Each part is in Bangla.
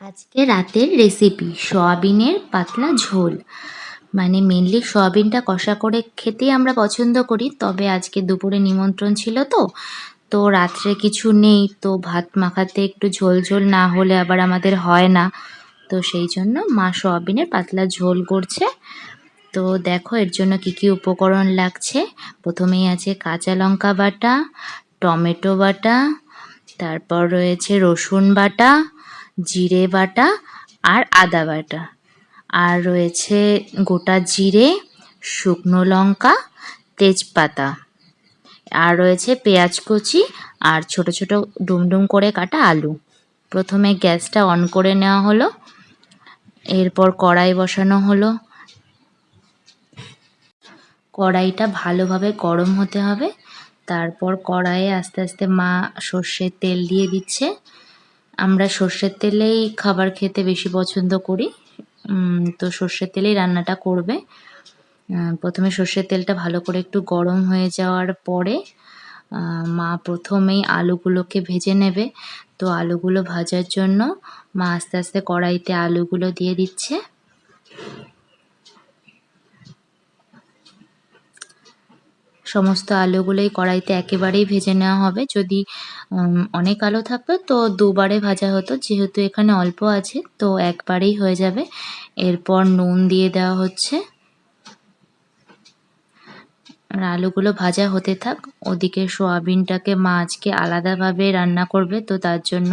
আজকে রাতের রেসিপি সয়াবিনের পাতলা ঝোল। মানে মেনলি সয়াবিনটা কষা করে খেতেই আমরা পছন্দ করি, তবে আজকে দুপুরে নিমন্ত্রণ ছিল, তো রাত্রে কিছু নেই, তো ভাত মাখাতে একটু ঝোল ঝোল না হলে আবার আমাদের হয় না। তো সেই জন্য মা সয়াবিনের পাতলা ঝোল করছে। তো দেখো এর জন্য কি কি উপকরণ লাগছে। প্রথমেই আছে কাঁচা লঙ্কা বাটা, টমেটো বাটা, তারপর রয়েছে রসুন বাটা, জিরে বাটা আর আদা বাটা, আর রয়েছে গোটা জিরে, শুকনো লঙ্কা, তেজপাতা, আর রয়েছে পেঁয়াজ কুচি আর ছোট ছোট ডুমডুম করে কাটা আলু। প্রথমে গ্যাসটা অন করে নেওয়া হলো, এরপর কড়াই বসানো হলো। কড়াইটা ভালোভাবে গরম হতে হবে। তারপর কড়াইয়ে আস্তে আস্তে মা সর্ষের তেল দিয়ে দিচ্ছে। আমরা সর্ষের তেলেই খাবার খেতে বেশি পছন্দ করি, তো সর্ষের তেলেই রান্নাটা করবে। প্রথমে সর্ষের তেলটা ভালো করে একটু গরম হয়ে যাওয়ার পরে মা প্রথমেই আলুগুলোকে ভেজে নেবে। তো আলুগুলো ভাজার জন্য মা আস্তে আস্তে কড়াইতে আলুগুলো দিয়ে দিচ্ছে। সমস্ত আলুগুলোই কড়াইতে একেবারেই ভেজে নেওয়া হবে। যদি অনেক আলু থাকতো তো দুবারে ভাজা হতো, যেহেতু এখানে অল্প আছে তো একবারেই হয়ে যাবে। এরপর নুন দিয়ে দেওয়া হচ্ছে। আর আলুগুলো ভাজা হতে থাক, ওদিকে সয়াবিনটাকে মা আজকে আলাদাভাবে রান্না করবে, তো তার জন্য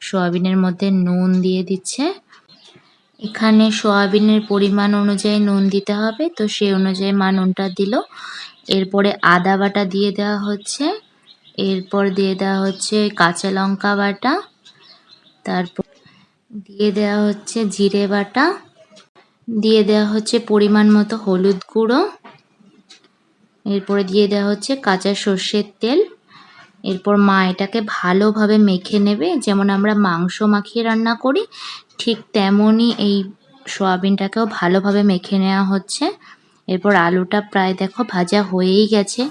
সয়াবিনের মধ্যে নুন দিয়ে দিচ্ছে। এখানে সয়াবিনের পরিমাণ অনুযায়ী নুন দিতে হবে, তো সেই অনুযায়ী মা নুনটা দিল। এরপরে আদা বাটা দিয়ে দেওয়া হচ্ছে, এরপর দিয়ে দেওয়া হচ্ছে কাঁচা লঙ্কা বাটা, তারপর দিয়ে দেওয়া হচ্ছে জিরে বাটা, দিয়ে দেওয়া হচ্ছে পরিমাণ মতো হলুদ গুঁড়ো, এরপরে দিয়ে দেওয়া হচ্ছে কাঁচা সর্ষের তেল। এরপর মা এটাকে ভালোভাবে মেখে নেবে, যেমন আমরা মাংস মাখিয়ে রান্না করি ঠিক তেমনই এই সয়াবিনটাকেও ভালোভাবে মেখে নেওয়া হচ্ছে। এরপর আলুটা প্রায় দেখো ভাজা হয়েই গেছে,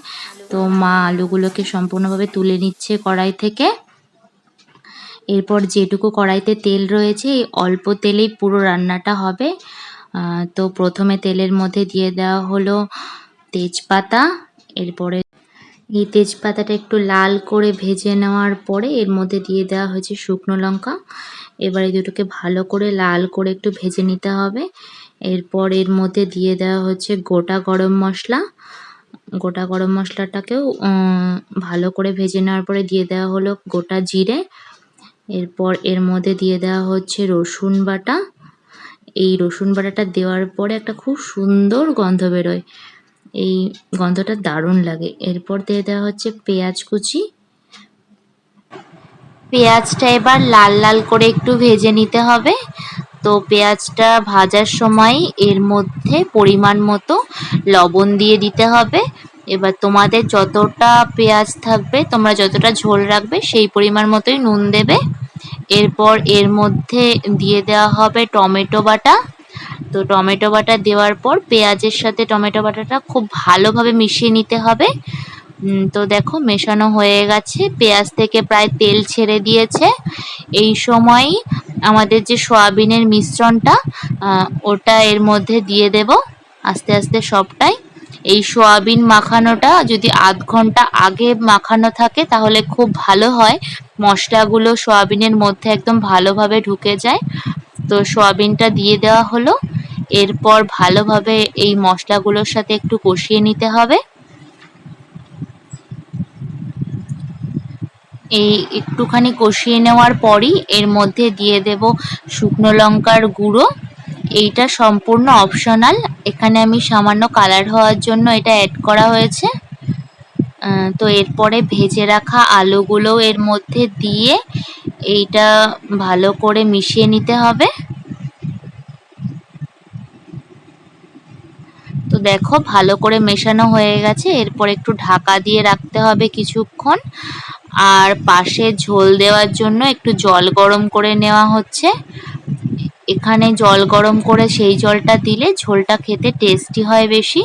তো মা আলুগুলোকে সম্পূর্ণভাবে তুলে নিচ্ছে কড়াই থেকে। এরপর যেটুকু কড়াইতে তেল রয়েছে এই অল্প তেলেই পুরো রান্নাটা হবে। তো প্রথমে তেলের মধ্যে দিয়ে দেওয়া হলো তেজপাতা। এরপরে এই তেজপাতাটা একটু লাল করে ভেজে নেওয়ার পরে এর মধ্যে দিয়ে দেওয়া হয়েছে শুকনো লঙ্কা। এবারে দুটোকে ভালো করে লাল করে একটু ভেজে নিতে হবে। এরপর এর মধ্যে দিয়ে দেওয়া হচ্ছে গোটা গরম মশলা। গোটা গরম মশলাটাকেও ভালো করে ভেজে নেওয়ার পরে দিয়ে দেওয়া হলো গোটা জিরে। এরপর এর মধ্যে দিয়ে দেওয়া হচ্ছে রসুন বাটা। এই রসুন বাটাটা দেওয়ার পরে একটা খুব সুন্দর গন্ধ বেরোয়, এই গন্ধটা দারুণ লাগে। এরপর দিয়ে দেওয়া হচ্ছে পেঁয়াজ কুচি। পেঁয়াজটা এবার লাল লাল করে একটু ভেজে নিতে হবে। তো পেঁয়াজটা ভাজার সময় এর মধ্যে পরিমাণ মতো লবণ দিয়ে দিতে হবে। এবার তোমাদের যতটা পেঁয়াজ থাকবে, তোমরা যতটা ঝোল রাখবে সেই পরিমাণ মতোই নুন দেবে। এরপর এর মধ্যে দিয়ে দেওয়া হবে টমেটো বাটা। তো টমেটো বাটা দেওয়ার পর পেঁয়াজের সাথে টমেটো বাটাটা খুব ভালোভাবে মিশিয়ে নিতে হবে। তো দেখো মেশানো হয়ে গেছে, পেঁয়াজ থেকে প্রায় তেল ছেড়ে দিয়েছে। এই সময়ই আমাদের যে সয়াবিনের মিশ্রণটা ওটা এর মধ্যে দিয়ে দেব আস্তে আস্তে সবটাই। এই সয়াবিন মাখানোটা যদি আধ ঘন্টা আগে মাখানো থাকে তাহলে খুব ভালো হয়, মশলাগুলো সয়াবিনের মধ্যে একদম ভালোভাবে ঢুকে যায়। তো সয়াবিনটা দিয়ে দেওয়া হলো। এরপর ভালোভাবে এই মশলাগুলোর সাথে একটু কষিয়ে নিতে হবে। এই একটুখানি কষিয়ে নেওয়ার পরই এর মধ্যে দিয়ে দেব শুকনো লঙ্কার গুঁড়ো। এইটা সম্পূর্ণ অপশনাল, এখানে আমি সামান্য কালার হওয়ার জন্য এটা অ্যাড করা হয়েছে। তো এরপরে ভেজে রাখা আলুগুলো এর মধ্যে দিয়ে এইটা ভালো করে মিশিয়ে নিতে হবে। তো দেখো ভালো করে মেশানো হয়ে গেছে, এরপর একটু ঢাকা দিয়ে রাখতে হবে কিছুক্ষণ। আর পাশে ঝোল দেওয়ার জন্য একটু জল গরম করে নেওয়া হচ্ছে। এখানে জল গরম করে সেই জলটা দিলে ঝোলটা খেতে টেস্টি হয় বেশি।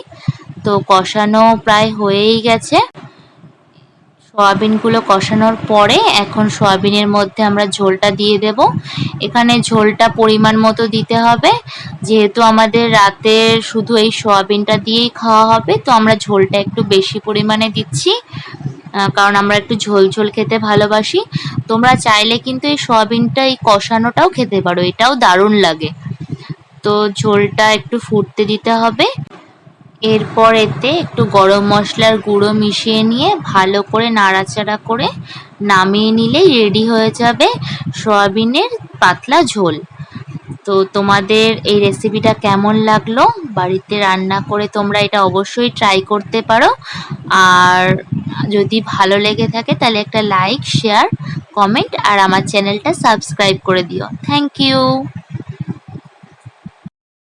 তো কষানো প্রায় হয়েই গেছে। সয়াবিনগুলো কষানোর পরে এখন সয়াবিনের মধ্যে আমরা ঝোলটা দিয়ে দেব। এখানে ঝোলটা পরিমাণ মতো দিতে হবে, যেহেতু আমাদের রাতে শুধু এই সয়াবিনটা দিয়েই খাওয়া হবে, তো আমরা ঝোলটা একটু বেশি পরিমাণে দিচ্ছি, কারণ আমরা একটু ঝোল ঝোল খেতে ভালোবাসি। তোমরা চাইলে কিন্তু এই সয়াবিনটা এই কষানোটাও খেতে পারো, এটাও দারুণ লাগে। তো ঝোলটা একটু ফুটতে দিতে হবে। এরপর এতে একটু গরম মশলার গুঁড়ো মিশিয়ে নিয়ে ভালো করে নাড়াচাড়া করে নামিয়ে নিলেই রেডি হয়ে যাবে সয়াবিনের পাতলা ঝোল। তো তোমাদের এই রেসিপিটা কেমন লাগলো? বাড়িতে রান্না করে তোমরা এটা অবশ্যই ট্রাই করতে পারো। আর যদি ভালো লেগে থাকে তাহলে একটা লাইক, শেয়ার, কমেন্ট আর আমার চ্যানেলটা সাবস্ক্রাইব করে দিও। Thank you.